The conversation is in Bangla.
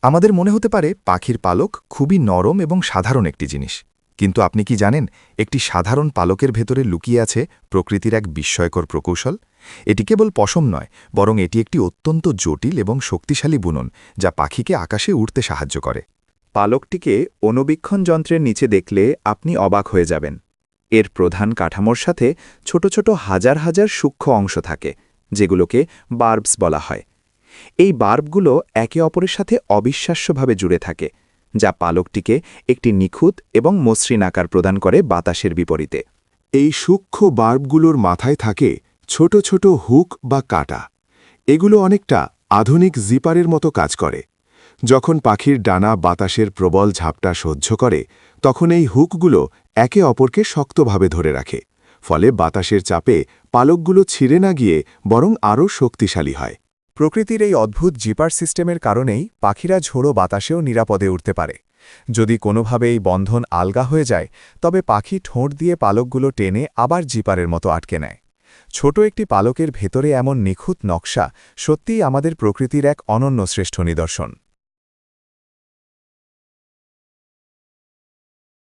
আমাদের মনে হতে পারে পাখির পালক খুবই নরম এবং সাধারণ একটি জিনিস, কিন্তু আপনি কি জানেন একটি সাধারণ পালকের ভেতরে লুকিয়ে আছে প্রকৃতির এক বিস্ময়কর প্রকৌশল? এটি কেবল পশম নয়, বরং এটি একটি অত্যন্ত জটিল এবং শক্তিশালী বুনন যা পাখিকে আকাশে উড়তে সাহায্য করে। পালকটিকে অণুবীক্ষণ যন্ত্রের নিচে দেখলে আপনি অবাক হয়ে যাবেন। এর প্রধান কাঠামোর সাথে ছোট ছোট হাজার হাজার সূক্ষ্ম অংশ থাকে, যেগুলোকে বার্বস বলা হয়। এই বার্বগুলো একে অপরের সাথে অবিশ্বাস্যভাবে জুড়ে থাকে, যা পালকটিকে একটি নিখুঁত এবং মসৃণ আকার প্রদান করে বাতাসের বিপরীতে। এই সূক্ষ্ম বার্বগুলোর মাথায় থাকে ছোট ছোট হুক বা কাঁটা। এগুলো অনেকটা আধুনিক জিপারের মতো কাজ করে। যখন পাখির ডানা বাতাসের প্রবল ঝাপটা সহ্য করে, তখন এই হুকগুলো একে অপরকে শক্তভাবে ধরে রাখে, ফলে বাতাসের চাপে পালকগুলো ছিঁড়ে না গিয়ে বরং আরও শক্তিশালী হয়। প্রকৃতির এই অদ্ভুত জিপার সিস্টেমের কারণেই পাখিরা ঝোড়ো বাতাসেও নিরাপদে উঠতে পারে। যদি কোনোভাবে এই বন্ধন আলগা হয়ে যায়, তবে পাখি ঠোঁট দিয়ে পালকগুলো টেনে আবার জিপারের মতো আটকে নেয়। ছোট একটি পালকের ভেতরে এমন নিখুঁত নকশা সত্যিই আমাদের প্রকৃতির এক অনন্য শ্রেষ্ঠ নিদর্শন।